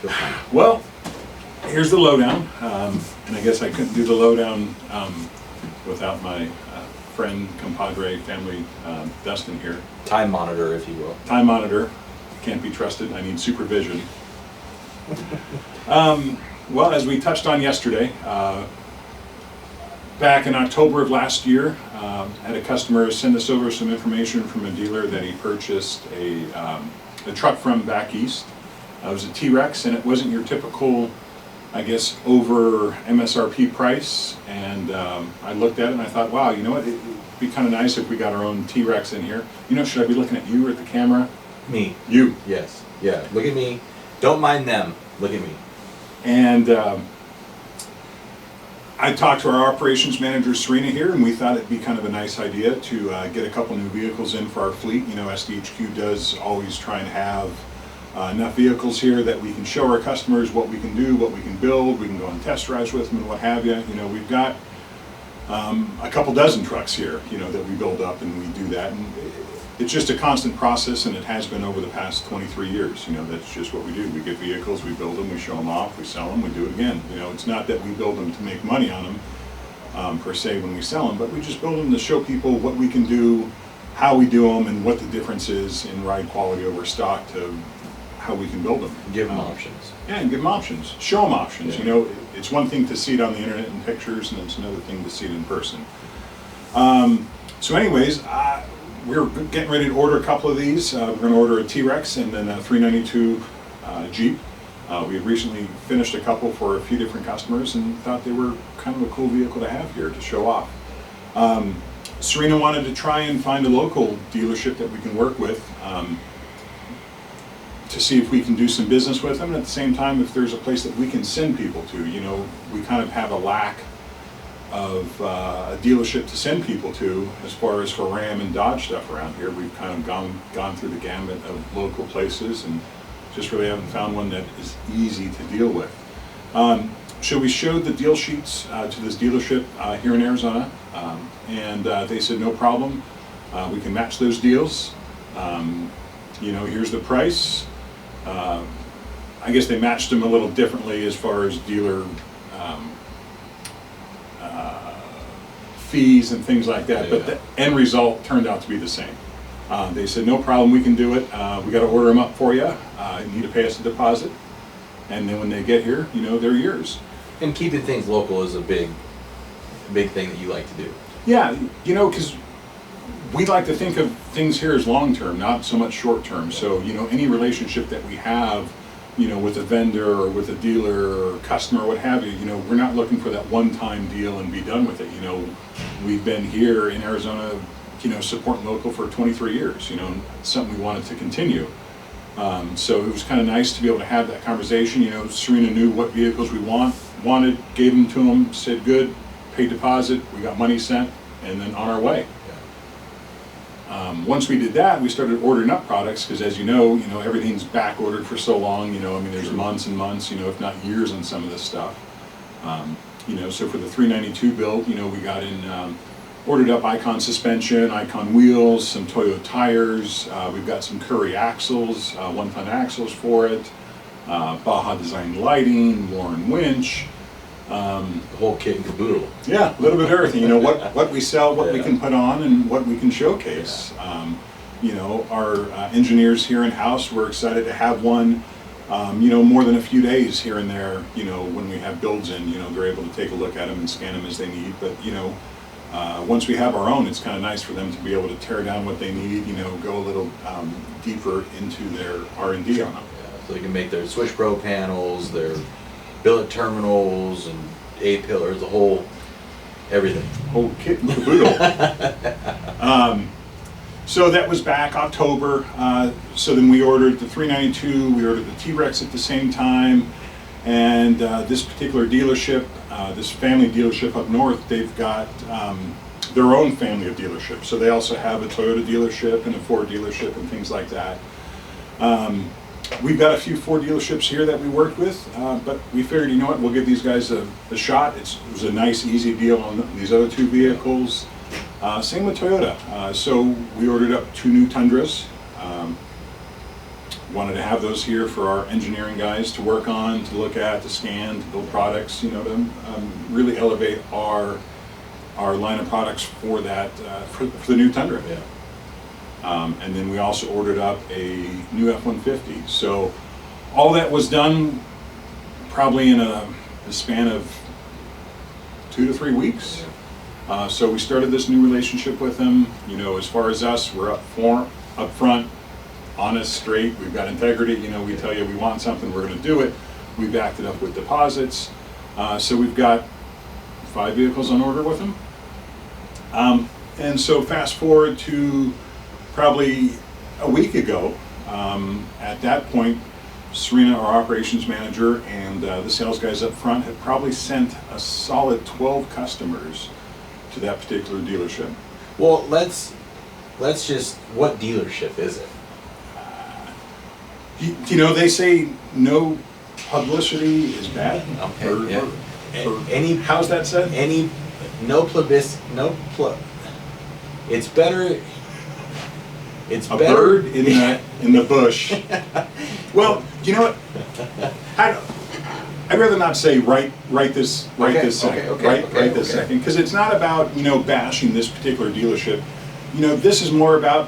Feel fine. Well, here's the lowdown, and I guess I couldn't do the lowdown without my friend, compadre, family, Dustin here. Time monitor, if you will. Time monitor, can't be trusted, I need supervision. Well, as we touched on yesterday, back in October of last year, had a customer send us over some information from a dealer that he purchased a truck from back east. It was a T-Rex, and it wasn't your typical, I guess, over MSRP price. And I looked at it and I thought, wow, you know what, it'd be kind of nice if we got our own T-Rex in here. You know, should I be looking at you or at the camera? Me. You. Yes. Yeah, look at me. Don't mind them. Look at me. And I talked to our operations manager, Serena, here, and we thought it'd be kind of a nice idea to get a couple new vehicles in for our fleet. You know, SDHQ does always try and have enough vehicles here that we can show our customers what we can do, what we can build. We can go on test drives with them and what have you. You know, we've got a couple dozen trucks here, you know, that we build up, and we do that. And it's just a constant process, and it has been over the past 23 years. You know, that's just what we do. We get vehicles, we build them, we show them off, we sell them, we do it again. You know, it's not that we build them to make money on them per se when we sell them, but we just build them to show people what we can do, how we do them, and what the difference is in ride quality over stock to how we can build them. Give them options. Yeah, and give them options. Show them options. Yeah. You know, it's one thing to see it on the internet in pictures, and it's another thing to see it in person. So anyways, we're getting ready to order a couple of these. We're going to order a T-Rex and then a 392 Jeep. We had recently finished a couple for a few different customers and thought they were kind of a cool vehicle to have here to show off. Serena wanted to try and find a local dealership that we can work with to see if we can do some business with them, and at the same time if there's a place that we can send people to. You know, we kind of have a lack of a dealership to send people to as far as for Ram and Dodge stuff around here. We've kind of gone through the gamut of local places and just really haven't found one that is easy to deal with. So we showed the deal sheets to this dealership here in Arizona, and they said no problem, we can match those deals. You know, here's the price. I guess they matched them a little differently as far as dealer fees and things like that, but the end result turned out to be the same. They said no problem, we can do it. We got to order them up for you. You need to pay us a deposit, and then when they get here, you know, they're yours. And keeping things local is a big thing that you like to do. Yeah, you know, because we like to think of things here as long term, not so much short term. So, you know, any relationship that we have, you know, with a vendor or with a dealer or customer, what have you, you know, we're not looking for that one-time deal and be done with it. You know, we've been here in Arizona, you know, supporting local for 23 years, you know, and it's something we wanted to continue. So it was kind of nice to be able to have that conversation. You know, Serena knew what vehicles we wanted, gave them to them, said good, paid deposit, we got money sent, and then on our way. Once we did that, we started ordering up products because, as you know, everything's back ordered for so long. You know, I mean, there's months and months, you know, if not years on some of this stuff. You know, so for the 392 build, you know, we got in, ordered up Icon suspension, Icon wheels, some Toyo tires. We've got some Curry axles, 1-ton axles for it, Baja Design lighting, Warren winch. The whole kit and caboodle. Yeah, a little bit of everything. You know, what we sell, what we can put on, and what we can showcase. You know, our engineers here in house, we're excited to have one. You know, more than a few days here and there. You know, when we have builds in, you know, they're able to take a look at them and scan them as they need. But you know, once we have our own, it's kind of nice for them to be able to tear down what they need. You know, go a little deeper into their R&D on them. Yeah, so they can make their Switch Pro panels, their billet terminals and A-pillars, the whole, everything. Whole kit and caboodle. So that was back October. So then we ordered the 392, we ordered the T-Rex at the same time, and this particular dealership, this family dealership up north, they've got their own family of dealerships. So they also have a Toyota dealership and a Ford dealership and things like that. We've got a few Ford dealerships here that we worked with, but we figured, you know what, we'll give these guys a shot. It was a nice, easy deal on these other two vehicles. Same with Toyota. So we ordered up 2 new Tundras. wanted to have those here for our engineering guys to work on, to look at, to scan, to build products, you know, to really elevate our line of products for that, for the new Tundra. Yeah. And then we also ordered up a new F-150. So all that was done probably in a span of 2 to 3 weeks. So we started this new relationship with them. You know, as far as us, we're up front, honest, straight. We've got integrity. You know, we tell you we want something, we're going to do it. We backed it up with deposits. So we've got 5 vehicles on order with them. And so fast forward to probably a week ago. At that point, Serena, our operations manager, and the sales guys up front had probably sent a solid 12 customers to that particular dealership. Well, let's just, what dealership is it? You know, they say no publicity is bad. Okay, yeah. How's that said? It's better. It's a better. Bird in the bush. Well, you know what? I'd rather not say right this second, because it's not about, you know, bashing this particular dealership. You know, this is more about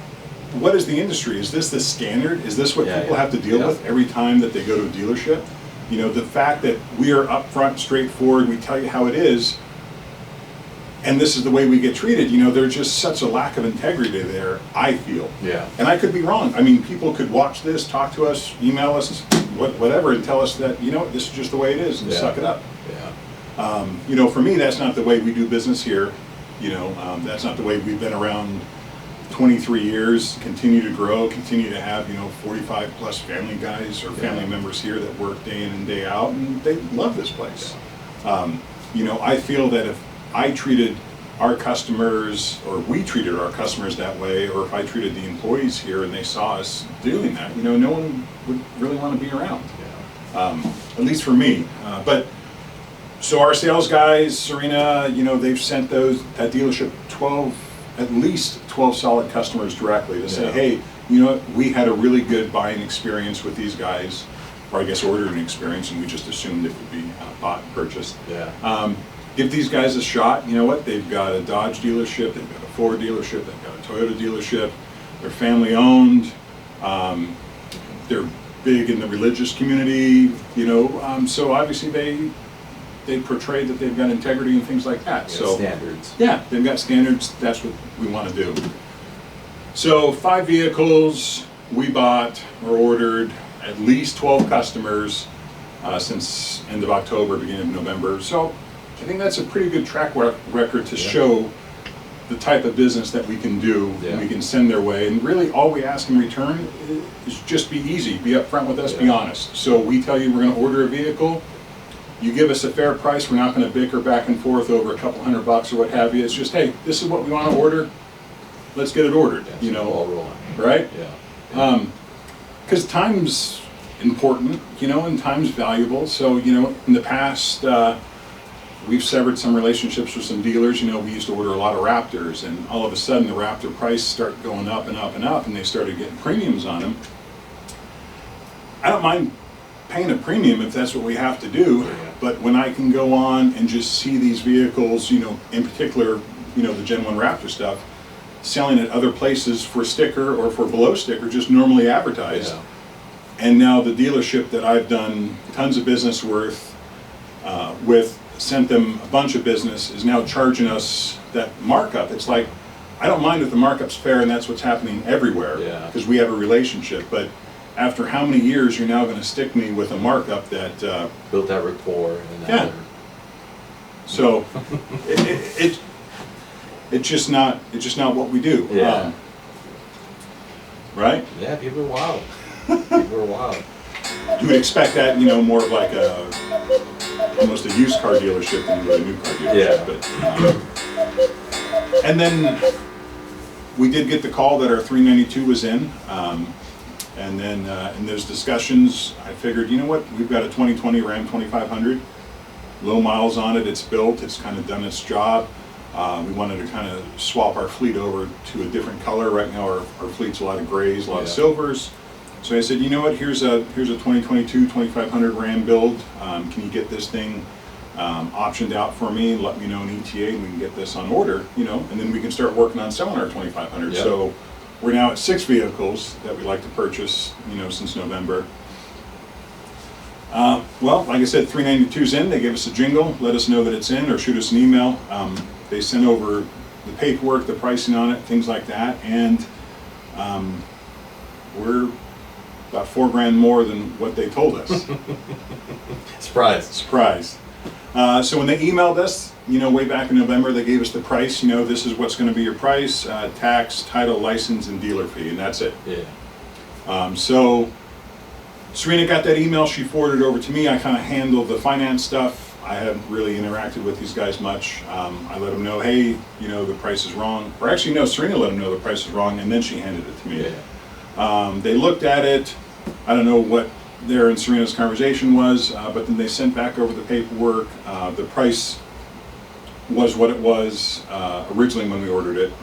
what is the industry? Is this the standard? Is this what people have to deal with every time that they go to a dealership? You know, the fact that we are upfront, straightforward, we tell you how it is, and this is the way we get treated. You know, there's just such a lack of integrity there, I feel. Yeah. And I could be wrong. I mean, people could watch this, talk to us, email us, whatever, and tell us that, you know, this is just the way it is, and suck it up. Yeah. You know, for me, that's not the way we do business here. You know, that's not the way we've been around 23 years, continue to grow, continue to have, you know, 45 plus family guys or family members here that work day in and day out, and they love this place. You know, I feel that if I treated our customers, or we treated our customers that way, or if I treated the employees here and they saw us doing that, you know, no one would really want to be around. At least for me. But so our sales guys, Serena, you know, they've sent that dealership at least 12 solid customers directly to say, hey, you know what, we had a really good buying experience with these guys, or I guess ordering experience, and we just assumed it would be bought and purchased. Yeah. Give these guys a shot. You know what, they've got a Dodge dealership, they've got a Ford dealership, they've got a Toyota dealership, they're family owned, they're big in the religious community, you know, so obviously they portray that they've got integrity and things like that. So standards. Yeah, they've got standards. That's what we want to do. So 5 vehicles we bought or ordered, at least 12 customers since end of October, beginning of November. So I think that's a pretty good track record to show the type of business that we can do, and we can send their way. And really all we ask in return is just be easy, be upfront with us, be honest. So we tell you we're going to order a vehicle, you give us a fair price, we're not going to bicker back and forth over a couple $100 or what have you. It's just, hey, this is what we want to order, let's get it ordered, you know, all rolling. Right? Yeah. Because time's important, you know, and time's valuable. So, you know, in the past, we've severed some relationships with some dealers. You know, we used to order a lot of Raptors, and all of a sudden the Raptor price started going up and up and up, and they started getting premiums on them. I don't mind paying a premium if that's what we have to do, but when I can go on and just see these vehicles, you know, in particular, you know, the Gen 1 Raptor stuff, selling at other places for sticker or for below sticker, just normally advertised. And now the dealership that I've done tons of business with, sent them a bunch of business, is now charging us that markup. It's like, I don't mind if the markup's fair and that's what's happening everywhere, because we have a relationship, but after how many years you're now going to stick me with a markup that built that rapport and that so it's just not what we do. Right? Yeah, people are wild. People are wild. You would expect that, you know, more of like almost a used car dealership than you would a new car dealership. But, and then we did get the call that our 392 was in. And then in those discussions, I figured, you know what, we've got a 2020 Ram 2500, low miles on it, it's built, it's kind of done its job. We wanted to kind of swap our fleet over to a different color. Right now our fleet's a lot of grays, a lot of silvers. So I said, you know what, here's a 2022 2500 Ram build. Can you get this thing optioned out for me? Let me know an ETA and we can get this on order, you know, and then we can start working on selling our 2500. Yep. So we're now at 6 vehicles that we'd like to purchase, you know, since November. Well, like I said, 392's in. They gave us a jingle, let us know that it's in, or shoot us an email. They sent over the paperwork, the pricing on it, things like that, and we're about $4,000 more than what they told us. Surprise. So when they emailed us, you know, way back in November, they gave us the price. You know, this is what's going to be your price: tax, title, license, and dealer fee, and that's it. Yeah. So Serena got that email. She forwarded it over to me. I kind of handled the finance stuff. I haven't really interacted with these guys much. I let them know, hey, you know, the price is wrong. Or actually, no, Serena let them know the price is wrong, and then she handed it to me. Yeah. They looked at it. I don't know what their and Serena's conversation was, but then they sent back over the paperwork. The price was what it was originally when we ordered it,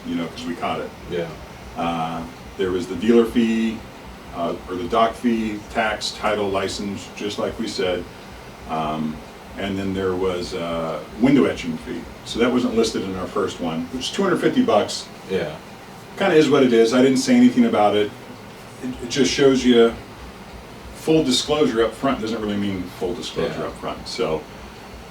you know, because we caught it. Yeah. There was the dealer fee, or the dock fee, tax, title, license, just like we said. And then there was a window etching fee. So that wasn't listed in our first one, which is $250. Yeah. Kind of is what it is. I didn't say anything about it. It just shows you full disclosure up front doesn't really mean full disclosure up front. So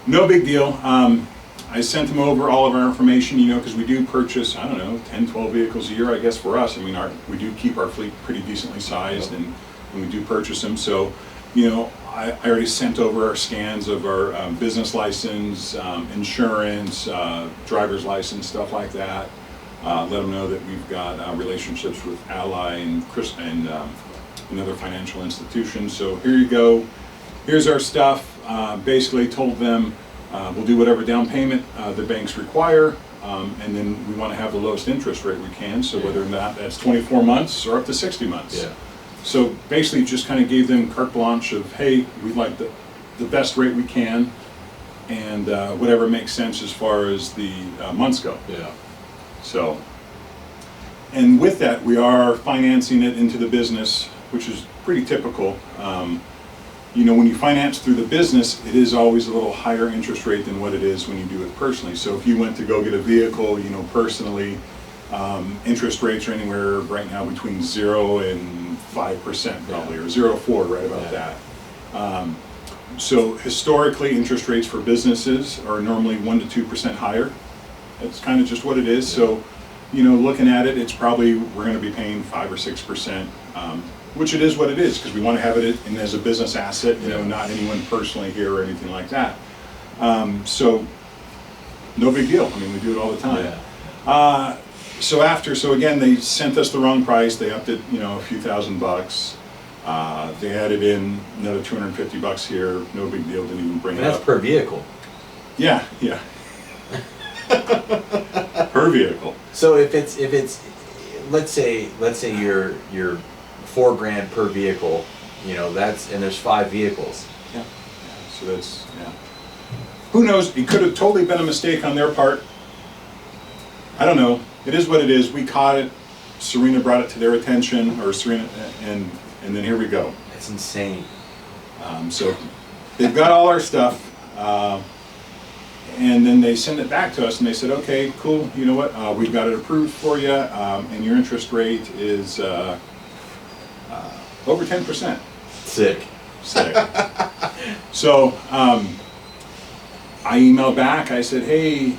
no big deal. I sent them over all of our information, you know, because we do purchase, I don't know, 10, 12 vehicles a year, I guess, for us. I mean, we do keep our fleet pretty decently sized, and we do purchase them. So, you know, I already sent over our scans of our business license, insurance, driver's license, stuff like that. Let them know that we've got relationships with Ally and another financial institution. So here you go. Here's our stuff. Basically told them we'll do whatever down payment the banks require, and then we want to have the lowest interest rate we can. So whether or not that's 24 months or up to 60 months. Yeah. So basically just kind of gave them carte blanche of, hey, we'd like the best rate we can, and whatever makes sense as far as the months go. Yeah. So, and with that, we are financing it into the business, which is pretty typical. You know, when you finance through the business, it is always a little higher interest rate than what it is when you do it personally. So if you went to go get a vehicle, you know, personally, interest rates are anywhere right now between 0 and 5% probably, or 0 to 4, right about that. So historically, interest rates for businesses are normally 1 to 2% higher. That's kind of just what it is. So, you know, looking at it, it's probably, we're going to be paying 5 or 6%, which it is what it is, because we want to have it in as a business asset, you know, not anyone personally here or anything like that. So, no big deal. I mean, we do it all the time. Yeah. So again, they sent us the wrong price. They upped it, you know, a few $1,000. They added in another $250 here. No big deal. Didn't even bring it up. And that's per vehicle. Yeah. Per vehicle. So if it's let's say you're $4,000 per vehicle, you know, and there's 5 vehicles. Yeah. So that's who knows? It could have totally been a mistake on their part. I don't know. It is what it is. We caught it. Serena brought it to their attention, or Serena, and then here we go. That's insane. So they've got all our stuff. And then they send it back to us and they said, okay, cool, you know what, we've got it approved for you, and your interest rate is over 10%. Sick. So I emailed back, I said, hey,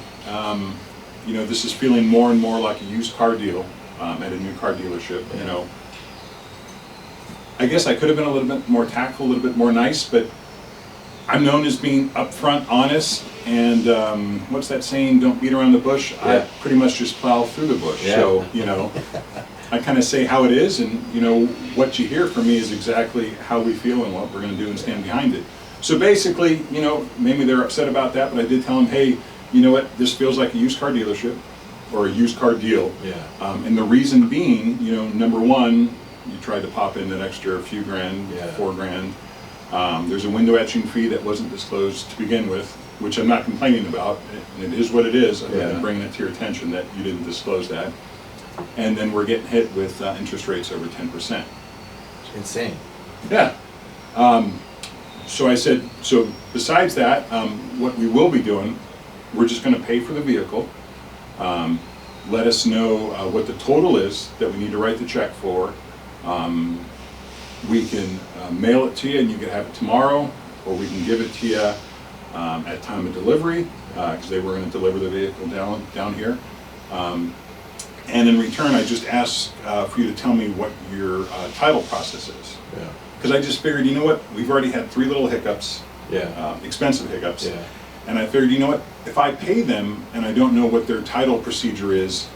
you know, this is feeling more and more like a used car deal at a new car dealership, you know. I guess I could have been a little bit more tactful, a little bit more nice, but I'm known as being upfront, honest, and what's that saying, don't beat around the bush? Yeah. I pretty much just plow through the bush. Yeah. So, you know, I kind of say how it is, and, you know, what you hear from me is exactly how we feel and what we're going to do and stand behind it. So basically, you know, maybe they're upset about that, but I did tell them, hey, you know what, this feels like a used car dealership or a used car deal. Yeah. And the reason being, you know, number one, you tried to pop in that extra few grand, $4,000. There's a window etching fee that wasn't disclosed to begin with, which I'm not complaining about. It is what it is. I'm bringing it to your attention that you didn't disclose that. And then we're getting hit with interest rates over 10%. Insane. Yeah. So I said, so besides that, what we will be doing, we're just going to pay for the vehicle. Let us know what the total is that we need to write the check for. We can mail it to you and you can have it tomorrow, or we can give it to you at time of delivery, because they were going to deliver the vehicle down here. And in return, I just asked for you to tell me what your title process is. Yeah. Because I just figured, you know what, we've already had 3 little hiccups, Yeah. expensive hiccups. Yeah. And I figured, you know what, if I pay them and I don't know what their title procedure is,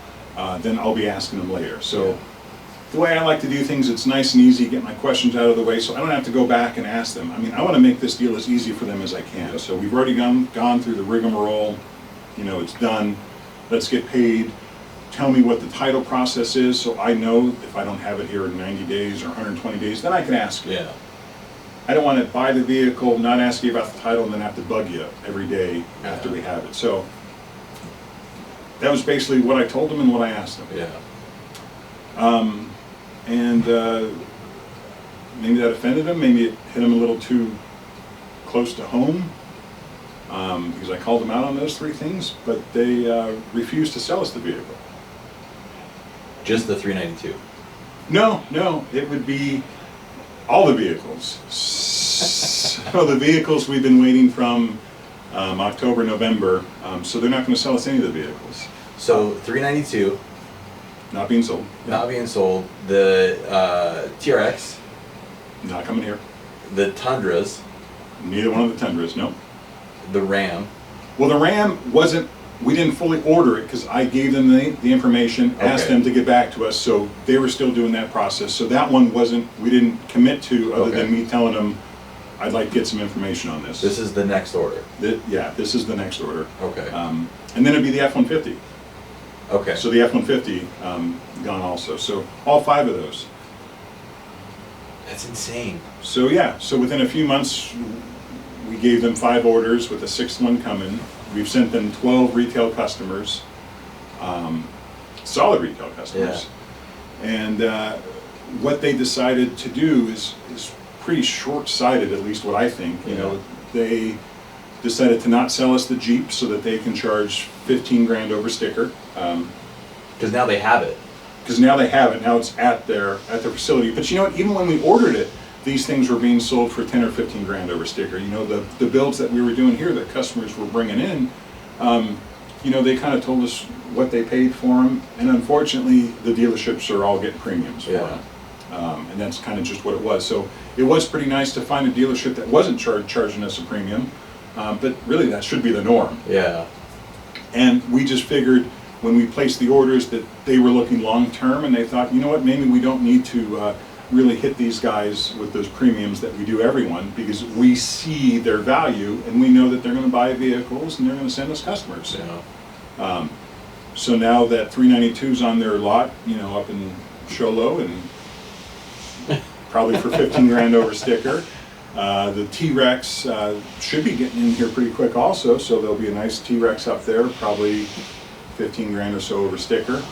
then I'll be asking them later. So Yeah. the way I like to do things, it's nice and easy, get my questions out of the way so I don't have to go back and ask them. I mean, I want to make this deal as easy for them as I can. So we've already gone through the rigmarole, you know, it's done, let's get paid. Tell me what the title process is so I know if I don't have it here in 90 days or 120 days, then I can ask you. Yeah. I don't want to buy the vehicle, not ask you about the title, and then have to bug you every day after we have it. So that was basically what I told them and what I asked them. Yeah. And maybe that offended them, maybe it hit them a little too close to home, because I called them out on those 3 things, but they refused to sell us the vehicle. Just the 392. No, it would be all the vehicles. So the vehicles we've been waiting from October, November, so they're not going to sell us any of the vehicles. So 392 Not being sold. not being sold. The TRX, Not coming here. the Tundras, Neither one of the Tundras, no. the Ram. Well, the Ram wasn't, we didn't fully order it because I gave them the information, asked Okay. them to get back to us, so they were still doing that process. So that one wasn't, we didn't commit to, other than Okay. me telling them, I'd like to get some information on this. This is the next order. Yeah, this is the next order. Okay. And then it'd be the F-150. Okay. So the F-150 gone also. So all 5 of those. That's insane. So yeah, so within a few months, we gave them 5 orders with a 6th one coming. We've sent them 12 retail customers, solid retail customers. And what they decided to do is pretty short-sighted, at least what I think. You know, they decided to not sell us the Jeep so that they can charge 15 grand over sticker. Because now they have it. Because now they have it, now it's at their facility. But you know what, even when we ordered it, these things were being sold for 10 or 15 grand over sticker. You know, the builds that we were doing here that customers were bringing in, you know, they kind of told us what they paid for them, and unfortunately, the dealerships are all getting premiums for them. And that's kind of just what it was. So it was pretty nice to find a dealership that wasn't charging us a premium, but really that should be the norm. Yeah. And we just figured when we placed the orders that they were looking long-term, and they thought, you know what, maybe we don't need to really hit these guys with those premiums that we do everyone, because we see their value and we know that they're going to buy vehicles and they're going to send us customers. Yeah. So now that 392's on their lot, you know, up in Sholo, and probably for 15 grand over sticker. The T-Rex should be getting in here pretty quick also, so there'll be a nice T-Rex up there, probably 15 grand or so over sticker.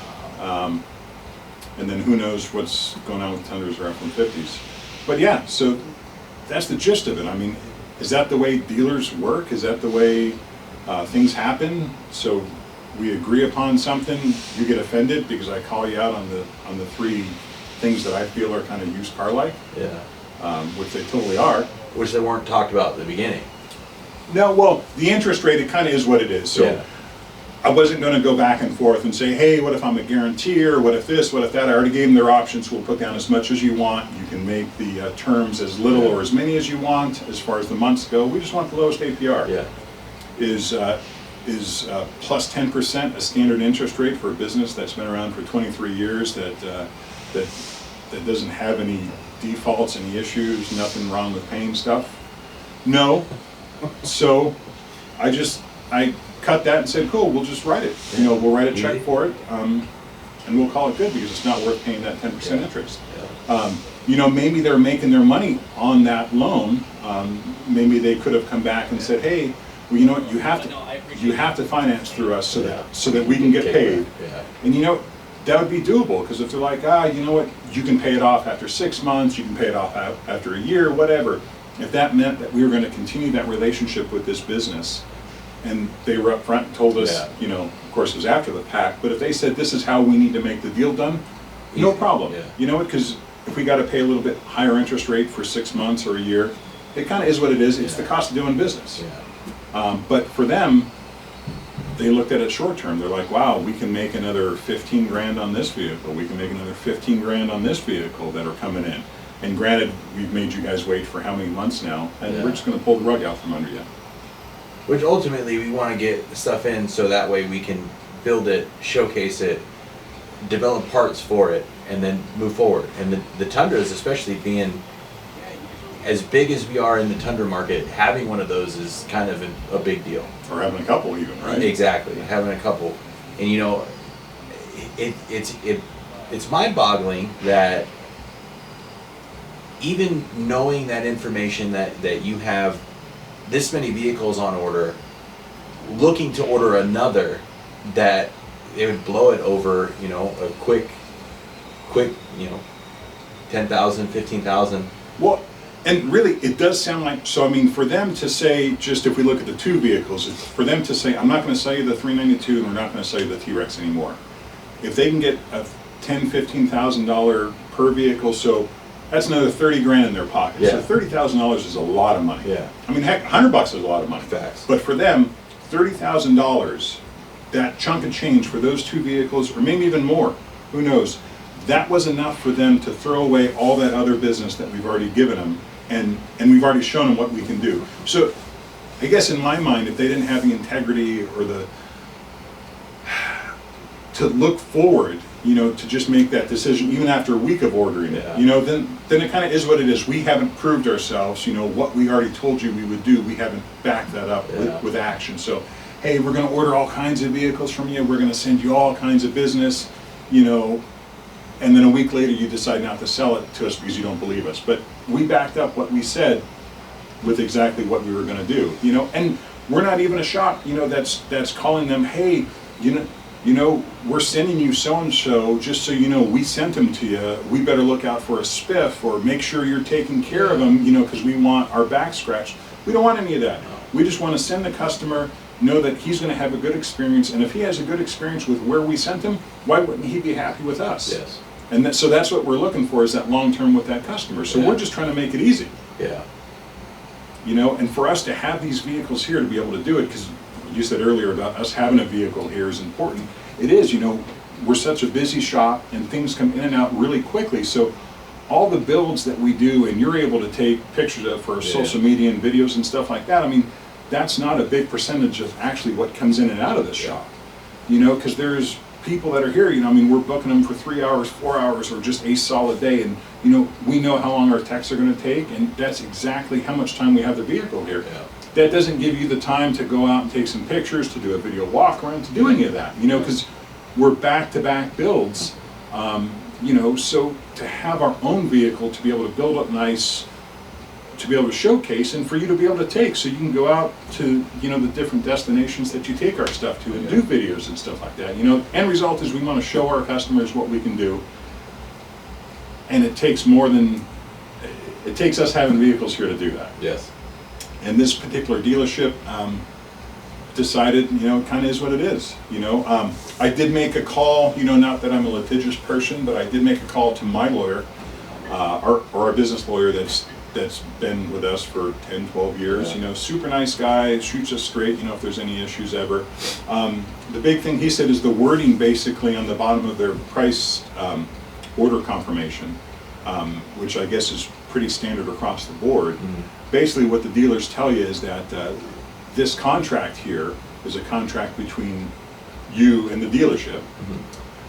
And then who knows what's going on with Tundras or F-150s. But yeah, so that's the gist of it. I mean, is that the way dealers work? Is that the way things happen? So we agree upon something, you get offended because I call you out on the 3 things that I feel are kind of used car-like, Yeah. which they totally are. Which they weren't talked about at the beginning. No, well, the interest rate, it kind of is what it is. So Yeah. I wasn't going to go back and forth and say, hey, what if I'm a guarantor? What if this? What if that? I already gave them their options. We'll put down as much as you want. You can make the terms as little or as many as you want as far as the months go. We just want the lowest APR. Yeah. Is plus 10% a standard interest rate for a business that's been around for 23 years that doesn't have any defaults, any issues, nothing wrong with paying stuff? No. So I cut that and said, cool, we'll just write it. You know, we'll write a check for it, and we'll call it good because it's not worth paying that 10% interest. Yeah. You know, maybe they're making their money on that loan. Maybe they could have come back and said, hey, well, you know what, you have to finance through us so that we can get paid. Yeah. And you know, that would be doable, because if they're like, you know what, you can pay it off after 6 months, you can pay it off after a year, whatever. If that meant that we were going to continue that relationship with this business, and they were up front and told us, you know, of course it was after the fact, but if they said this is how we need to make the deal done, no problem. Yeah. You know what, because if we got to pay a little bit higher interest rate for 6 months or a year, it kind of is what it is. It's the cost of doing business. But for them, they looked at it short term. They're like, wow, we can make another 15 grand on this vehicle. We can make another 15 grand on this vehicle that are coming in. And granted, we've made you guys wait for how many months now, and we're just going to pull the rug out from under you. Which ultimately we want to get stuff in so that way we can build it, showcase it, develop parts for it, and then move forward. And the Tundras, especially being as big as we are in the Tundra market, having one of those is kind of a big deal. Or having a couple even, right? Exactly, having a couple. And you know, it's mind-boggling that even knowing that information that you have this many vehicles on order, looking to order another, that they would blow it over, you know, a quick, you know, 10,000, 15,000. Well, and really, it does sound like, so I mean, for them to say, just if we look at the two vehicles, it's for them to say, I'm not going to sell you the 392 and we're not going to sell you the T-Rex anymore. If they can get a $10,000, $15,000 per vehicle, so that's another 30 grand in their pocket. Yeah. So $30,000 is a lot of money. Yeah. I mean, heck, $100 is a lot of money. Facts. But for them, $30,000, that chunk of change for those two vehicles, or maybe even more, who knows, that was enough for them to throw away all that other business that we've already given them, and we've already shown them what we can do. So I guess in my mind, if they didn't have the integrity or to look forward, you know, to just make that decision even after a week of ordering it, you know, then it kind of is what it is. We haven't proved ourselves, you know, what we already told you we would do, we haven't backed that up with action. So, hey, we're going to order all kinds of vehicles from you, we're going to send you all kinds of business, you know, and then a week later you decide not to sell it to us because you don't believe us. But we backed up what we said with exactly what we were going to do, you know, and we're not even a shop, you know, that's calling them, hey, you know, we're sending you so-and-so, just so you know, we sent them to you, we better look out for a spiff, or make sure you're taking care of them, you know, because we want our back scratched. We don't want any of that. We just want to send the customer, know that he's going to have a good experience, and if he has a good experience with where we sent him, why wouldn't he be happy with us? Yes. And so that's what we're looking for, is that long-term with that customer. So we're just trying to make it easy. Yeah. You know, and for us to have these vehicles here to be able to do it, because you said earlier about us having a vehicle here is important. It is, you know, we're such a busy shop and things come in and out really quickly. So all the builds that we do and you're able to take pictures of for social media and videos and stuff like that, I mean, that's not a big percentage of actually what comes in and out of the shop. You know, because there's people that are here, you know, I mean, we're booking them for 3 hours, 4 hours, or just a solid day. And, you know, we know how long our techs are going to take, and that's exactly how much time we have the vehicle here. Yeah. That doesn't give you the time to go out and take some pictures, to do a video walk around, to do any of that, you know, because we're back-to-back builds, you know, so to have our own vehicle, to be able to build up nice, to be able to showcase, and for you to be able to take, so you can go out to, you know, the different destinations that you take our stuff to and do videos and stuff like that. You know, end result is we want to show our customers what we can do, and it takes more than, it takes us having vehicles here to do that. Yes. And this particular dealership decided, you know, it kind of is what it is. You know, I did make a call, you know, not that I'm a litigious person, but I did make a call to my lawyer, or our business lawyer that's been with us for 10, 12 years, you know, super nice guy, shoots us straight, you know, if there's any issues ever. The big thing he said is the wording basically on the bottom of their price order confirmation, which I guess is pretty standard across the board. Basically what the dealers tell you is that this contract here is a contract between you and the dealership.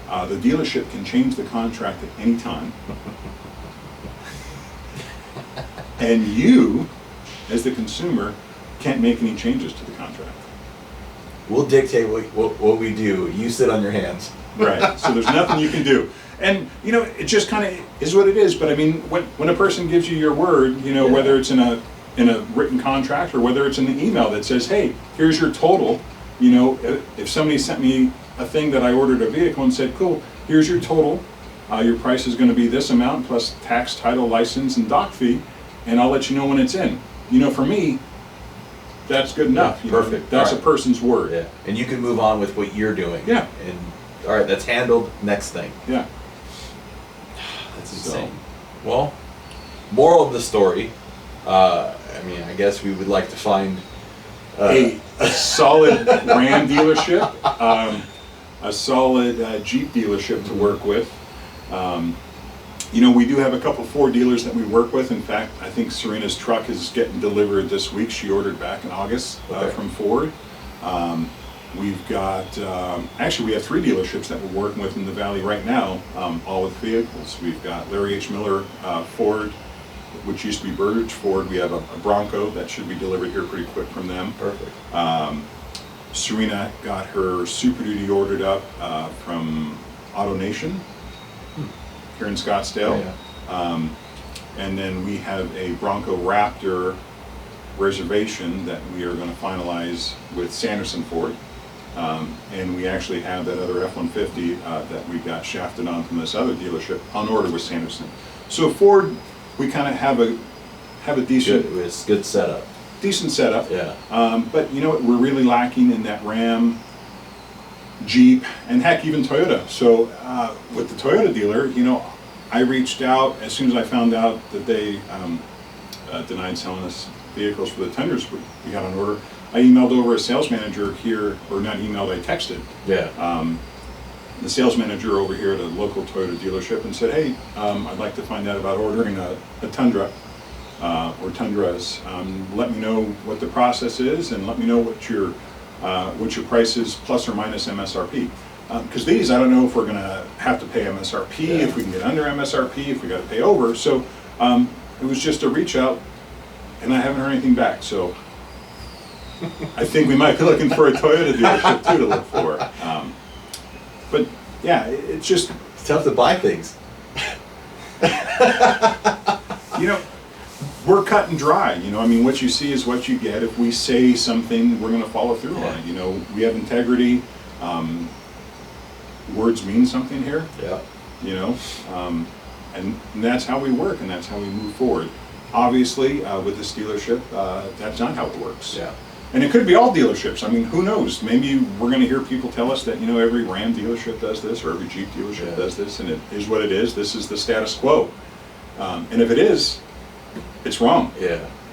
The dealership can change the contract at any time. And you, as the consumer, can't make any changes to the contract. We'll dictate what we do. You sit on your hands. Right, so there's nothing you can do. And, you know, it just kind of is what it is. But I mean, when a person gives you your word, you know, whether it's in a written contract or whether it's in the email that says, hey, here's your total, you know, if somebody sent me a thing that I ordered a vehicle and said, cool, here's your total. Your price is going to be this amount plus tax, title, license, and dock fee, and I'll let you know when it's in. You know, for me, that's good enough. Yeah, you know, perfect. that's All a person's word. Yeah, and you can move on with what you're doing. Yeah. And all right, that's handled. Next thing. Yeah. That's So- insane. Well, moral of the story. I mean, I guess we would like to find A solid Ram dealership, a solid Jeep dealership to work with. You know, we do have a couple Ford dealers that we work with. In fact, I think Serena's truck is getting delivered this week. She ordered back in August Okay. from Ford. We've got, actually we have 3 dealerships that we're working with in the Valley right now, all with vehicles. We've got Larry H. Miller Ford, which used to be Burridge Ford. We have a Bronco that should be delivered here pretty quick from them. perfect. Serena got her Super Duty ordered up from Auto Nation here in Scottsdale. Yeah. And then we have a Bronco Raptor reservation that we are going to finalize with Sanderson Ford. And we actually have that other F-150 that we got shafted on from this other dealership on order with Sanderson. So Ford, we kind of have a decent Good. It's good setup. decent setup. Yeah. But you know what, we're really lacking in that Ram, Jeep, and heck, even Toyota. So with the Toyota dealer, you know, I reached out as soon as I found out that they denied selling us vehicles for the Tundras we got on order. I emailed over a sales manager here, or not emailed, I texted Yeah. the sales manager over here at a local Toyota dealership and said, hey, I'd like to find out about ordering a Tundra or Tundras. Let me know what the process is and let me know what your price is plus or minus MSRP. Because these, I don't know if we're going to have to pay MSRP, Yeah. if we can get under MSRP, if we got to pay over. So it was just a reach out, and I haven't heard anything back. So I think we might be looking for a Toyota dealership too to look for. But yeah, it's just, It's tough to buy things. you know, we're cut and dry. You know, I mean, what you see is what you get. If we say something, we're going to follow through on it. You know, we have integrity. Words mean something here. Yeah. You know, and that's how we work, and that's how we move forward. Obviously, with this dealership, that's not how it works. Yeah. And it could be all dealerships. I mean, who knows? Maybe we're going to hear people tell us that, you know, every Ram dealership does this or every Jeep dealership does this, and it is what it is. This is the status quo. And if it is, it's wrong. Yeah.